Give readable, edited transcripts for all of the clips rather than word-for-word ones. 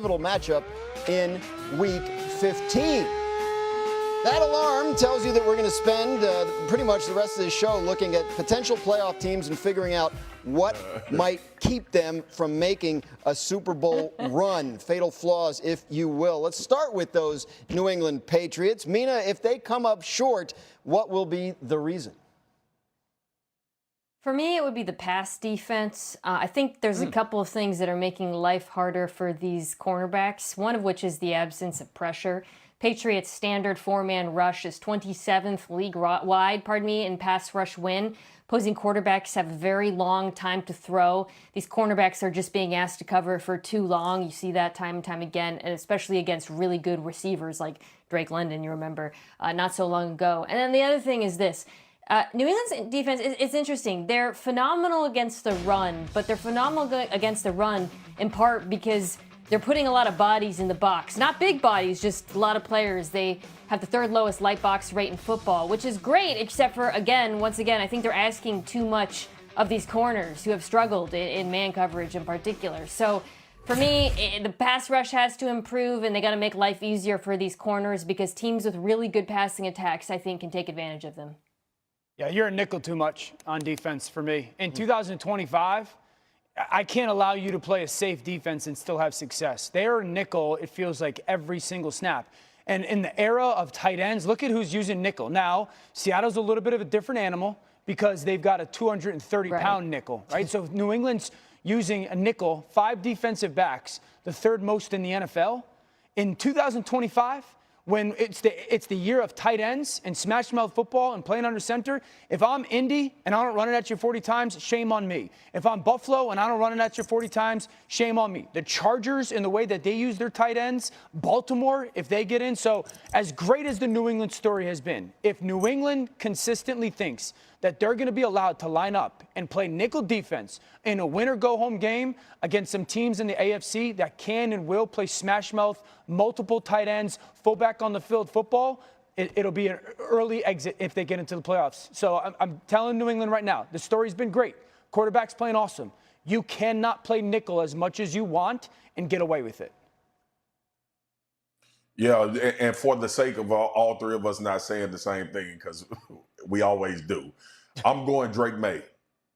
pivotal matchup in Week 15. That alarm tells you that we're going to spend pretty much the rest of this show looking at potential playoff teams and figuring out what might keep them from making a Super Bowl run. Fatal flaws, if you will. Let's start with those New England Patriots. Mina, if they come up short, what will be the reason? For me, it would be the pass defense. I think there's a couple of things that are making life harder for these cornerbacks, one of which is the absence of pressure. Patriots' standard four-man rush is 27th league-wide, in pass rush win. Opposing quarterbacks have a very long time to throw. These cornerbacks are just being asked to cover for too long. You see that time and time again, and especially against really good receivers like Drake London, you remember, not so long ago. And then the other thing is this. New England's defense, it's interesting. They're phenomenal against the run, but they're phenomenal against the run in part because they're putting a lot of bodies in the box. Not big bodies, just a lot of players. They have the third lowest light box rate in football, which is great, except for, once again, I think they're asking too much of these corners who have struggled in man coverage in particular. So for me, the pass rush has to improve, and they got to make life easier for these corners because teams with really good passing attacks, I think, can take advantage of them. Yeah, you're a nickel too much on defense for me. In 2025, I can't allow you to play a safe defense and still have success. They're a nickel, it feels like, every single snap. And in the era of tight ends, look at who's using nickel. Now, Seattle's a little bit of a different animal because they've got a 230-pound nickel, right? So New England's using a nickel, 5 defensive backs, the third most in the NFL. In 2025, when it's the year of tight ends and smash mouth football and playing under center, if I'm Indy and I don't run it at you 40 times, shame on me. If I'm Buffalo and I don't run it at you 40 times, shame on me. The Chargers, in the way that they use their tight ends, Baltimore, if they get in. So as great as the New England story has been, if New England consistently thinks that they're going to be allowed to line up and play nickel defense in a win-or-go-home game against some teams in the AFC that can and will play smash mouth, multiple tight ends, fullback on the field football, it'll be an early exit if they get into the playoffs. So I'm telling New England right now, the story's been great. Quarterback's playing awesome. You cannot play nickel as much as you want and get away with it. Yeah, and for the sake of all three of us not saying the same thing, because we always do, I'm going Drake Maye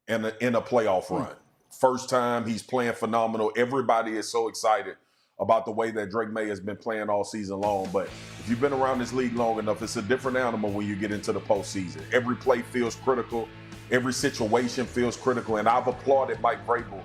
in a playoff run. First time, he's playing phenomenal. Everybody is so excited about the way that Drake Maye has been playing all season long. But if you've been around this league long enough, it's a different animal when you get into the postseason. Every play feels critical. Every situation feels critical. And I've applauded Mike Vrabel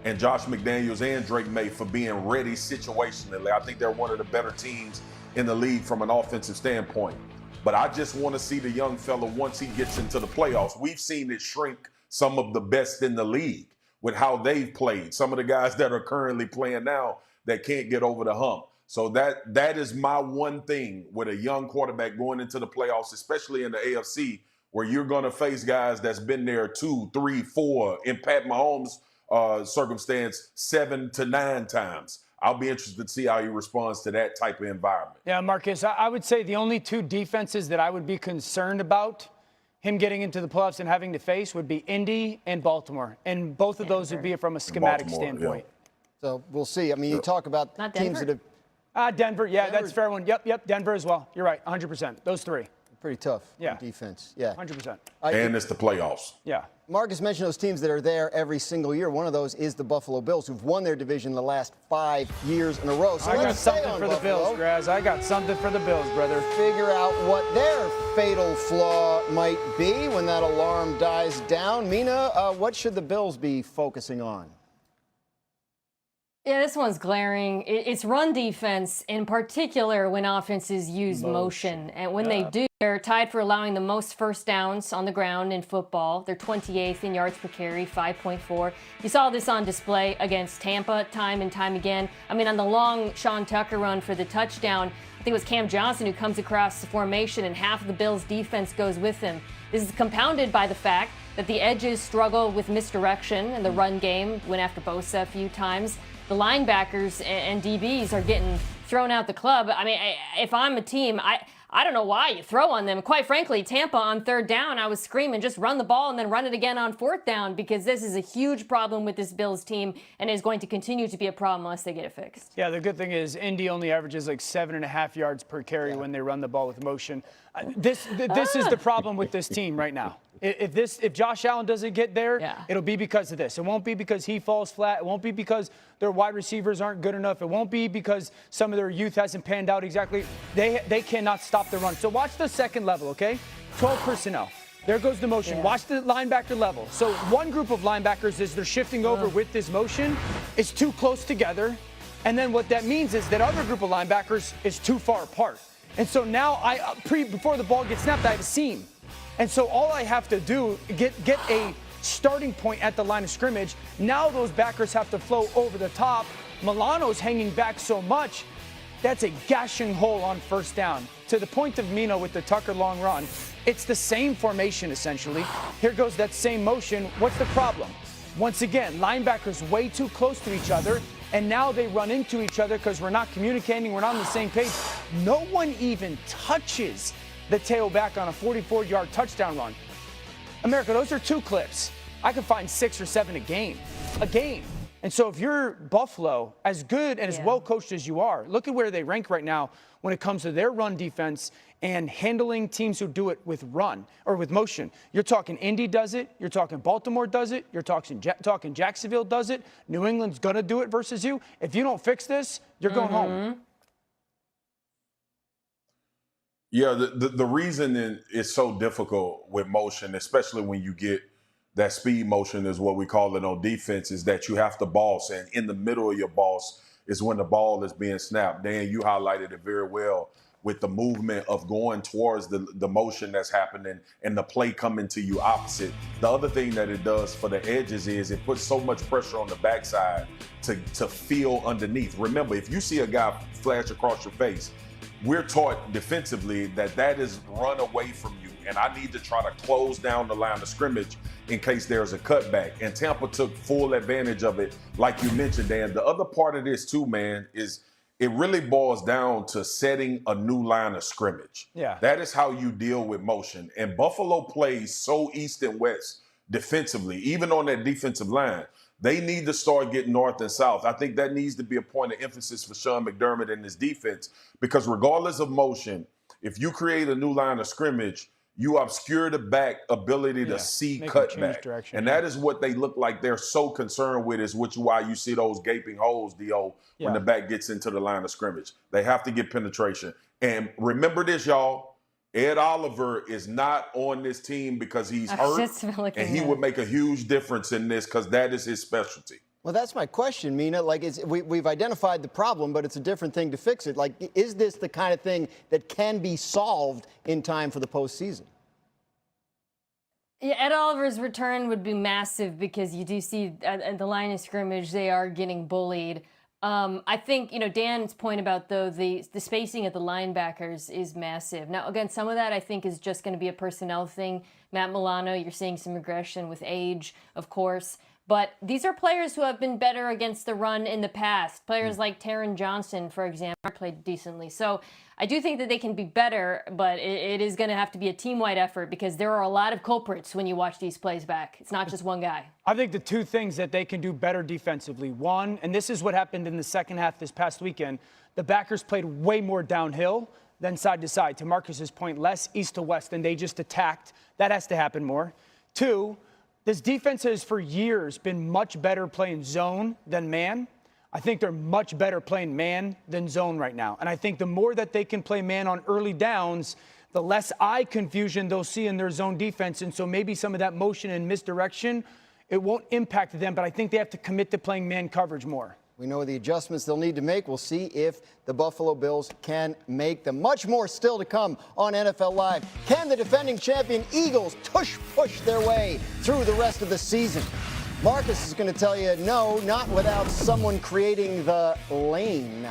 and Josh McDaniels and Drake Maye for being ready situationally. I think they're one of the better teams in the league from an offensive standpoint. But I just want to see the young fella once he gets into the playoffs. We've seen it shrink some of the best in the league with how they've played. Some of the guys that are currently playing now that can't get over the hump. So that is my one thing with a young quarterback going into the playoffs, especially in the AFC, where you're going to face guys that's been there 2, 3, 4, in Pat Mahomes' circumstance, 7 to 9 times. I'll be interested to see how he responds to that type of environment. Yeah, Marcus, I would say the only 2 defenses that I would be concerned about him getting into the playoffs and having to face would be Indy and Baltimore. And both of those would be from a schematic standpoint. Yeah. So we'll see. I mean, you talk about teams that have... Denver, yeah, that's a fair one. Yep, Denver as well. You're right, 100%. Those 3. Pretty tough on defense. Yeah, 100%. And it's the playoffs. Yeah. Marcus mentioned those teams that are there every single year. One of those is the Buffalo Bills, who've won their division the last 5 years in a row. So I got something for the Buffalo. Bills, Graz. I got something for the Bills, brother. Figure out what their fatal flaw might be when that alarm dies down. Mina, what should the Bills be focusing on? Yeah, this one's glaring. It's run defense, in particular when offenses use motion. And when they do, they're tied for allowing the most first downs on the ground in football. They're 28th in yards per carry, 5.4. You saw this on display against Tampa time and time again. I mean, on the long Sean Tucker run for the touchdown, I think it was Cam Johnson who comes across the formation and half of the Bills' defense goes with him. This is compounded by the fact that the edges struggle with misdirection in the run game, went after Bosa a few times. The linebackers and DBs are getting thrown out the club. I mean, if I'm a team, I don't know why you throw on them. Quite frankly, Tampa on 3rd down, I was screaming, just run the ball and then run it again on 4th down, because this is a huge problem with this Bills team and is going to continue to be a problem unless they get it fixed. Yeah, the good thing is Indy only averages like 7.5 yards per carry when they run the ball with motion. This is the problem with this team right now. If Josh Allen doesn't get there, it'll be because of this. It won't be because he falls flat. It won't be because their wide receivers aren't good enough. It won't be because some of their youth hasn't panned out exactly. They cannot stop the run. So watch the second level, okay? 12 personnel. There goes the motion. Watch the linebacker level. So one group of linebackers, as they're shifting over with this motion, is too close together. And then what that means is that other group of linebackers is too far apart. And so now before the ball gets snapped, I have a seam. And so all I have to do, get a starting point at the line of scrimmage. Now those backers have to flow over the top. Milano's hanging back so much. That's a gashing hole on 1st down. To the point of Mino with the Tucker long run, it's the same formation essentially. Here goes that same motion. What's the problem? Once again, linebackers way too close to each other, and now they run into each other because we're not communicating, we're not on the same page. No one even touches the tailback on a 44-yard touchdown run. America, those are 2 clips. I could find 6 or 7 a game. And so if you're Buffalo, as good and as well coached as you are, look at where they rank right now when it comes to their run defense and handling teams who do it with run or with motion. You're talking Indy does it. You're talking Baltimore does it. You're talking Jacksonville does it. New England's going to do it versus you. If you don't fix this, you're going home. Yeah, the reason it's so difficult with motion, especially when you get that speed motion is what we call it on defense, is that you have to boss. And in the middle of your boss is when the ball is being snapped. Dan, you highlighted it very well with the movement of going towards the motion that's happening and the play coming to you opposite. The other thing that it does for the edges is it puts so much pressure on the backside to feel underneath. Remember, if you see a guy flash across your face, we're taught defensively that is run away from you. And I need to try to close down the line of scrimmage in case there's a cutback. And Tampa took full advantage of it, like you mentioned, Dan. The other part of this too, man, is it really boils down to setting a new line of scrimmage. Yeah. That is how you deal with motion. And Buffalo plays so east and west defensively, even on that defensive line. They need to start getting north and south. I think that needs to be a point of emphasis for Sean McDermott and his defense, because regardless of motion, if you create a new line of scrimmage, you obscure the back ability to see cutback. And that is what they look like they're so concerned with, is why you see those gaping holes, D.O., when the back gets into the line of scrimmage. They have to get penetration. And remember this, y'all, Ed Oliver is not on this team because he's hurt, and he would make a huge difference in this because that is his specialty. Well, that's my question, Mina. Like, we've identified the problem, but it's a different thing to fix it. Like, is this the kind of thing that can be solved in time for the postseason? Yeah, Ed Oliver's return would be massive because you do see at the line of scrimmage they are getting bullied. I think, Dan's point about, though, the spacing at the linebackers is massive. Now, again, some of that I think is just going to be a personnel thing. Matt Milano, you're seeing some regression with age, of course. But these are players who have been better against the run in the past. Players like Taron Johnson, for example, played decently. So I do think that they can be better, but it is going to have to be a team-wide effort because there are a lot of culprits when you watch these plays back. It's not just one guy. I think the 2 things that they can do better defensively. One, and this is what happened in the second half this past weekend, the backers played way more downhill than side to side. To Marcus's point, less east to west, and they just attacked. That has to happen more. 2, this defense has for years been much better playing zone than man. I think they're much better playing man than zone right now. And I think the more that they can play man on early downs, the less eye confusion they'll see in their zone defense. And so maybe some of that motion and misdirection, it won't impact them, but I think they have to commit to playing man coverage more. We know the adjustments they'll need to make. We'll see if the Buffalo Bills can make them. Much more still to come on NFL Live. Can the defending champion Eagles push their way through the rest of the season? Marcus is going to tell you no, not without someone creating the lane.